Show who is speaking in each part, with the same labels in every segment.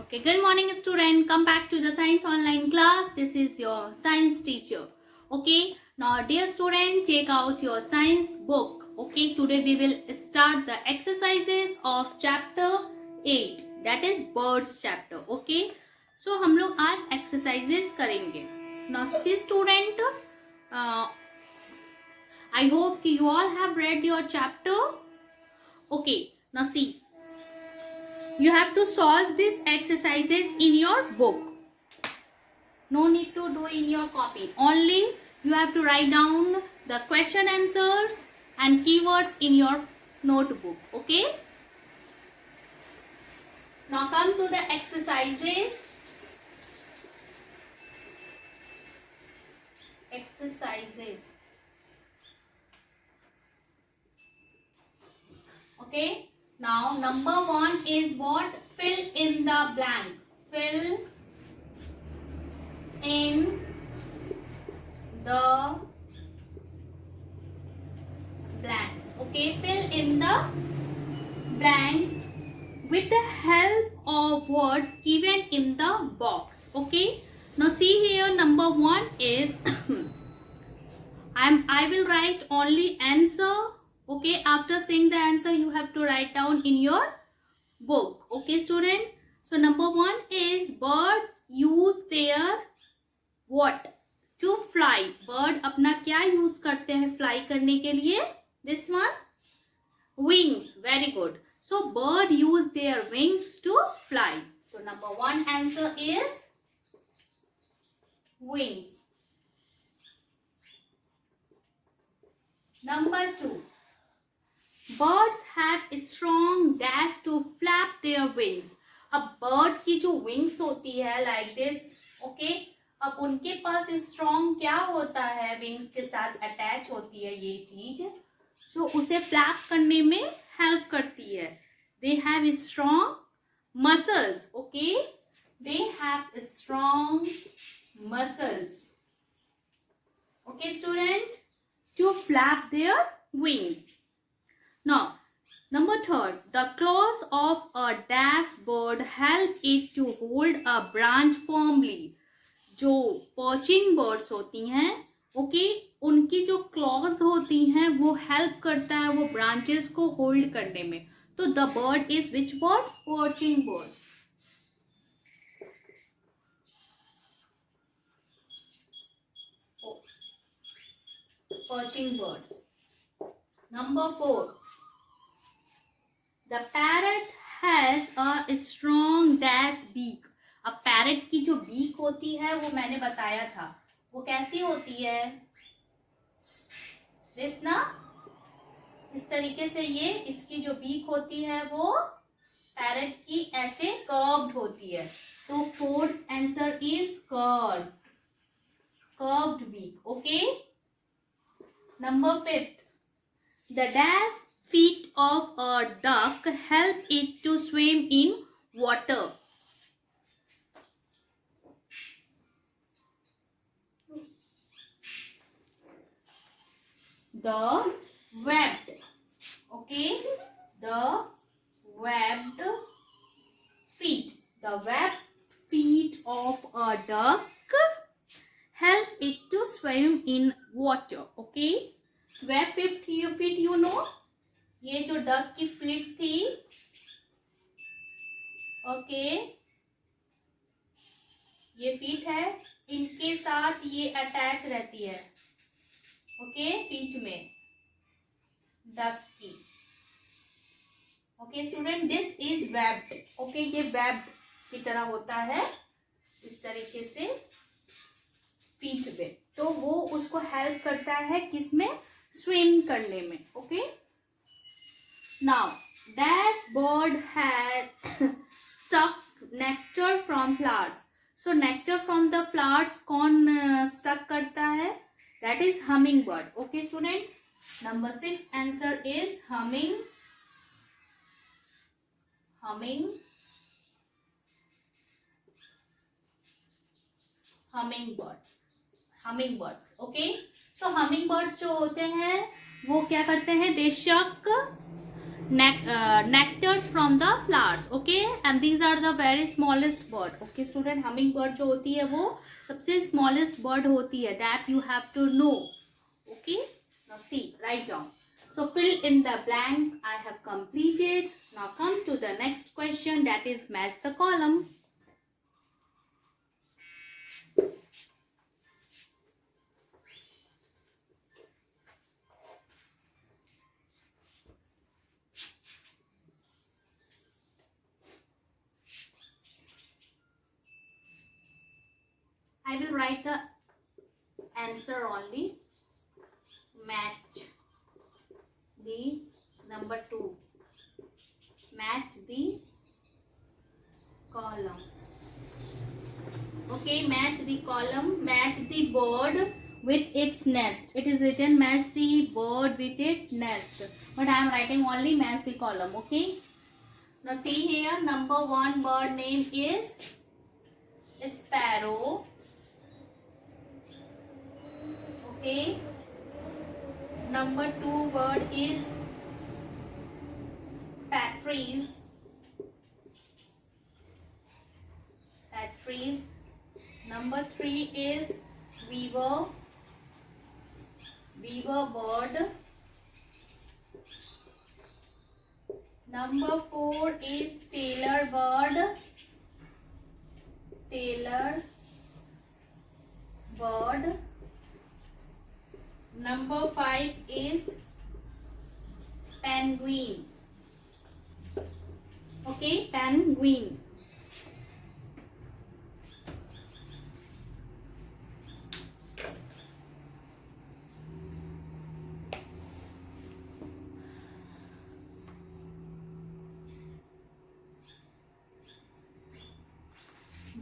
Speaker 1: Okay, good morning student. Come back to the science online class. This is your science teacher. Okay, now dear student, take out your science book. Okay, today we will start the exercises of chapter 8, that is birds chapter. Okay, so हम लोग आज exercises करेंगे. Now see student, I hope you all have read your chapter. Okay, now see. You have to solve these exercises in your book. No need to do in your copy. Only you have to write down the question answers and keywords in your notebook. Okay? Now come to the exercises. Exercises. Okay? Now number 1 is what? Fill in the blank. Fill in the blanks. Okay, fill in the blanks with the help of words given in the box. Okay, now see here, number 1 is I will write only answer. Okay, after saying the answer you have to write down in your book. Okay student, so number 1 is bird use their what? To fly. Bird अपना क्या use करते हैं fly करने के लिए? This one, wings. Very good. So bird use their wings to fly. So number 1 answer is wings. Number 2, birds have a strong dash to flap their wings. अब bird की जो wings होती है like this, okay, अब उनके पास strong क्या होता है, विंग्स के साथ अटैच होती है ये चीज, जो उसे फ्लैप करने में हेल्प करती है. They have strong muscles. Okay, they have strong muscles. Okay student, to flap their wings. Now number 3, the claws of a dash bird help it to hold a branch firmly. जो perching birds होती हैं, okay, उनकी जो clause होती हैं वो help करता है वो ब्रांचेस को होल्ड करने में. तो the bird is which bird? Perching birds. Perching birds. Number 4, the parrot has a strong dash beak. अब पैरट की जो बीक होती है वो मैंने बताया था, वो कैसी होती है? दिस ना, इस तरीके से ये इसकी जो बीक होती है वो पैरट की ऐसे कर्व्ड होती है. तो fourth answer is curved. Curved beak. Okay. Number 5, the dash feet of a duck help it to swim in water. The webbed, okay, the webbed feet. The webbed feet of a duck help it to swim in water. Okay, webbed feet you know, ये जो duck की feet थी, okay, ये feet है, इनके साथ ये attach रहती है, ओके, फीट में डक की. Okay student, this is webbed. Okay, ये वेब्ड की तरह होता है इस तरीके से फीट में, तो वो उसको हेल्प करता है किसमें? स्विम करने में. Okay. Now, dash bird has suck nectar from flowers. So nectar from the flowers कौन suck करता है? That is hummingbird. Okay student. Number 6 answer is hummingbirds. Okay. So hummingbirds जो होते हैं वो क्या करते हैं? They suck nectars from the flowers. Okay, and these are the very smallest bird. Okay student, humming bird जो होती है वो सबसे smallest bird होती है. That you have to know. Okay, now see, write down. So fill in the blank. I have completed. Now come to the next question, that is match the column. I will write the answer only. Match the number 2. Match the column. Okay, match the column. Match the bird with its nest. It is written match the bird with its nest, but I am writing only match the column. Okay, now see here, number 1 bird name is sparrow. Okay, number 2 word is patries. Patries. Number 3 is weaver. Weaver bird. Number 4 is tailor bird. Tailor bird. Number 5 is penguin. Okay, penguin.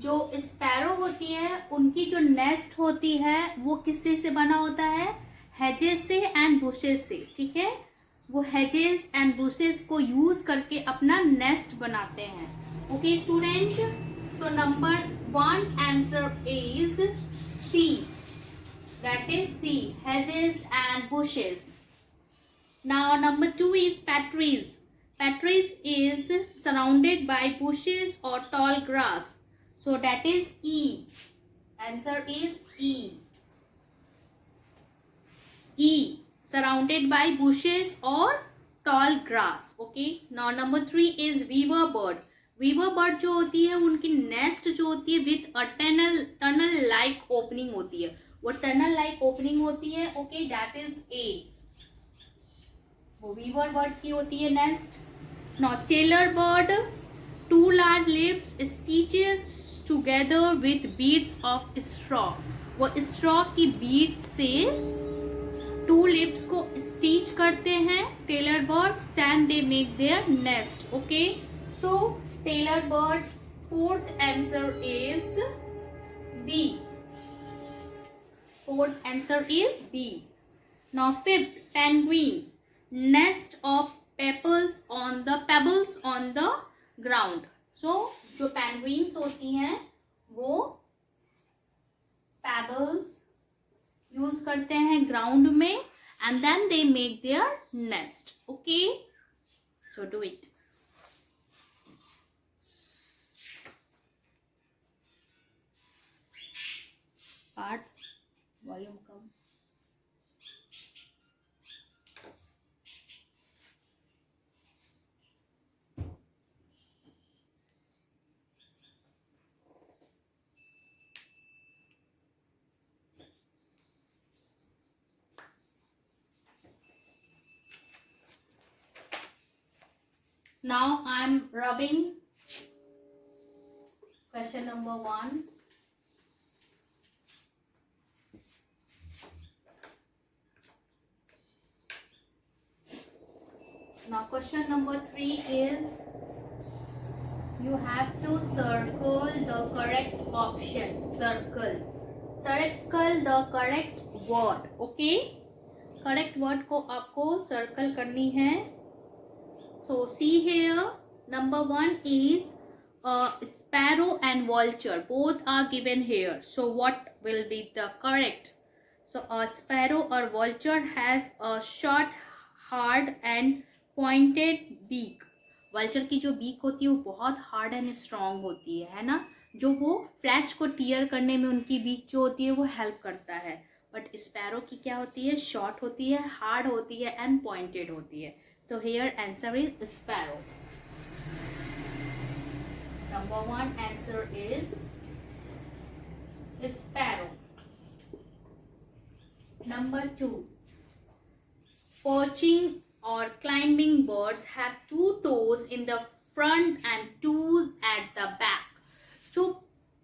Speaker 1: जो sparrow होती है उनकी जो nest होती है वो किससे से बना होता है? हेजेस से एंड बुशेस से. ठीक है, वो हेजेस एंड बुशेस को यूज करके अपना नेस्ट बनाते हैं. Okay student, so number 1 answer is C. That is C, hedges and bushes. Now number 2 is patries. Patries is surrounded by bushes or tall grass. So that is E. Answer is E. E, surrounded by bushes or tall grass. Okay. Now number 3 is weaver bird. Weaver bird जो होती है उनकी nest जो होती है with a tunnel like opening होती है. वो tunnel like opening होती है. Okay, that is A. वो weaver bird की होती है nest. Now tailor bird, 2 large leaves stitches together with beads of straw. वो straw की bead से 2 leaves को stitch करते हैं tailor birds, then they make their nest. Okay, so tailor bird, 4th answer is B. 4th answer is B. Now 5th, penguin, nest of pebbles on the ground. So जो penguins होती हैं वो pebbles use करते हैं ground में and then they make their nest. Okay, so do it. Part volume कम. Now I am rubbing question number 1. Now question number 3 is you have to circle the correct option. Circle the correct word. Okay, correct word को आपको circle करनी है. So see here, number 1 is sparrow and vulture. Both are given here. So what will be the correct? So a sparrow or vulture has a short, hard and pointed beak, vulture की जो beak होती है वो बहुत hard and strong होती है ना, जो वो फ्लैश को टीयर करने में उनकी बीक जो होती है वो हेल्प करता है। बट स्पैरो की क्या होती है, शॉर्ट होती है, हार्ड होती है एंड पॉइंटेड होती है। तो here answer is sparrow. Number 1 answer is sparrow. Number 2, perching or climbing birds have 2 toes in the front and 2 at the back. जो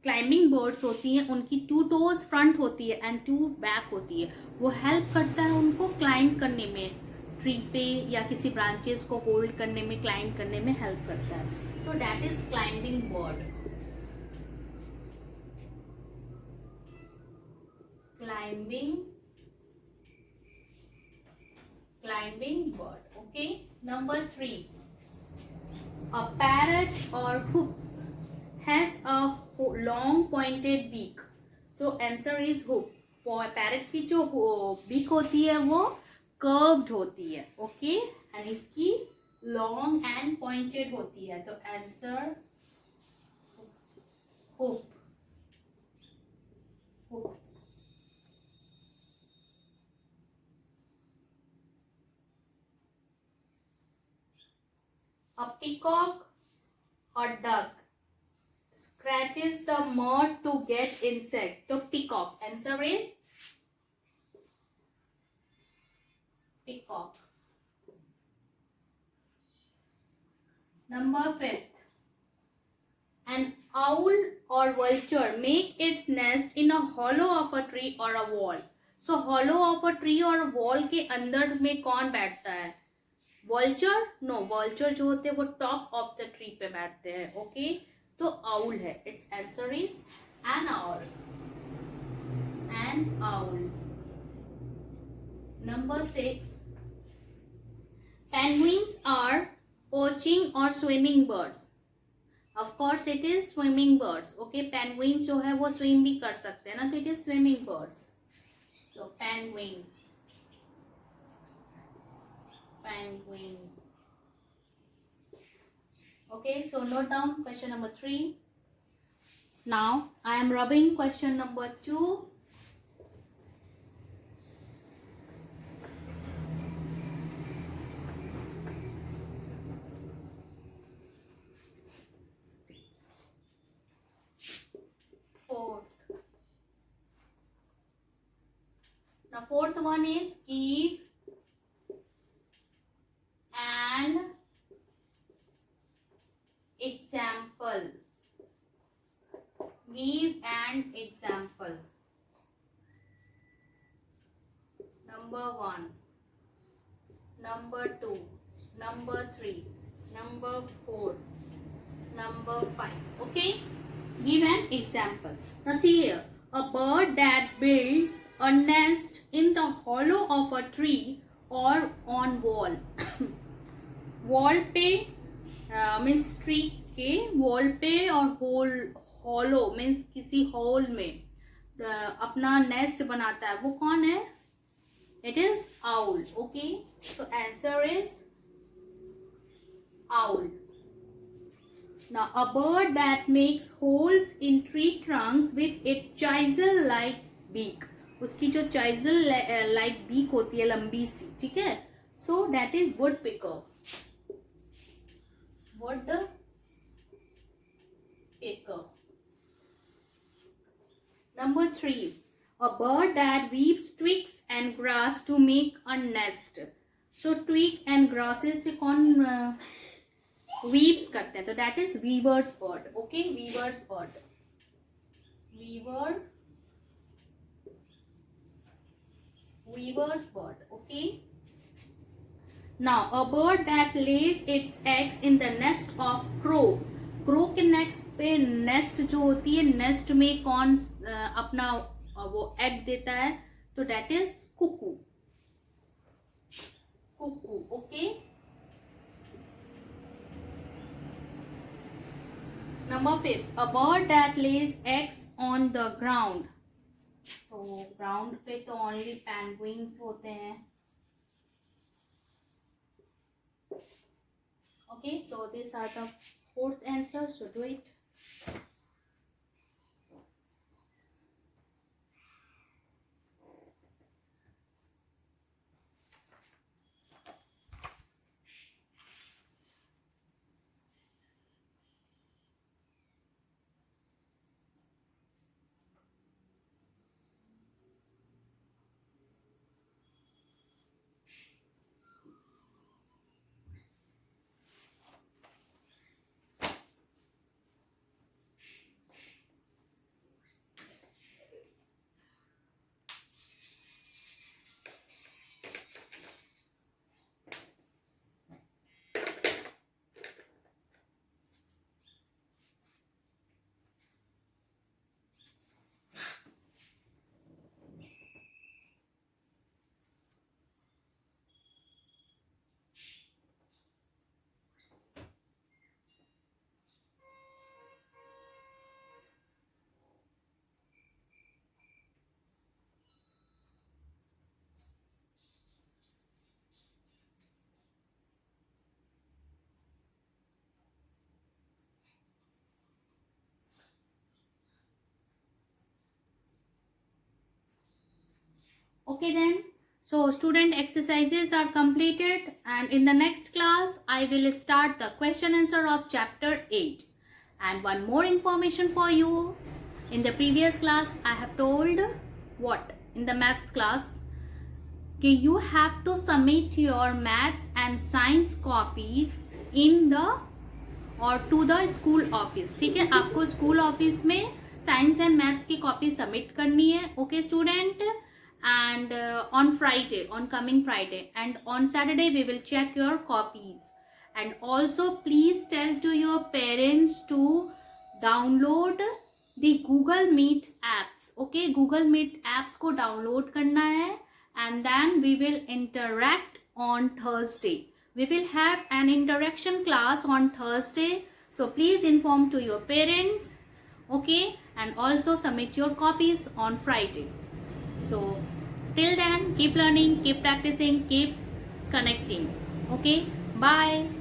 Speaker 1: क्लाइंबिंग बर्ड्स होती हैं उनकी 2 टोज फ्रंट होती है एंड 2 बैक होती है। वो हेल्प करता है उनको क्लाइंब करने में, ट्री पे या किसी ब्रांचेस को होल्ड करने में, क्लाइंब करने में हेल्प करता है। तो that is climbing bird. climbing bird. Okay, number 3, a parrot or hoop has a long pointed beak. So answer is hoop. Parrot की जो बीक होती है वो कर्व्ड होती है, ओके, एंड इसकी लॉन्ग एंड पॉइंटेड होती है। तो answer hope. A peacock or duck scratches the mud to get insect. So peacock. Answer is peacock. Number 5, an owl or vulture make its nest in a hollow of a tree or a wall. So hollow of a tree और wall के अंदर में कौन बैठता है? Vulture? No, vulture जो होते हैं वो टॉप ऑफ द ट्री पे बैठते हैं, ओके। तो आउल है, it's answer is an owl, an owl. Number 6, penguins are perching और swimming birds. Of course it is swimming birds, okay. Penguin जो है वो स्विम भी कर सकते हैं ना, तो it is swimming birds. So penguin, penguin. Okay, so note down question number 3. Now I am rubbing question number 2. Fourth. Now fourth one is give an example. Give an example. Number 1, number 2, number 3, number 4, number 5. Okay, give an example. Now see here, a bird that builds a nest in the hollow of a tree or on wall. Wall पे means tree के wall पे और hollow means किसी whole में अपना nest बनाता है, वो कौन है? It is owl, okay. तो answer is owl. Now a bird that makes holes in tree trunks with its chisel like beak. उसकी जो chisel like beak होती है लंबी सी, ठीक है। So that is woodpecker. Woodpecker. Number 3, a bird that weaves twigs and grass to make a nest. So twig and grasses से कौन weaves करते हैं, तो that is weaver's bird, okay, weaver's bird, weaver's bird, okay. Now a bird that lays its eggs in the nest of crow. Crow के nest पे nest जो होती है, नेस्ट में कौन अपना वो एग देता है, तो that is cuckoo, okay. Number 5, a bird that lays eggs on the ground. तो ग्राउंड पे तो ओनली पेंगुइन्स होते हैं, Okay, so these are the fourth answer, so do it. Okay then, so student exercises are completed, and in the next class I will start the question answer of chapter 8. And one more information for you. In the previous class I have told what in the maths class कि you have to submit your maths and science copy in the और to the school office. ठीक है, आपको school office में science and maths की copy submit करनी है. Okay student, and on Friday, on coming Friday, and on Saturday we will check your copies. And also please tell to your parents to download the Google Meet apps. Okay, Google Meet apps को download करना है, and then we will interact on Thursday. We will have an interaction class on Thursday, so please inform to your parents. Okay, and also submit your copies on Friday. So till then, keep learning, keep practicing, keep connecting. Okay, bye.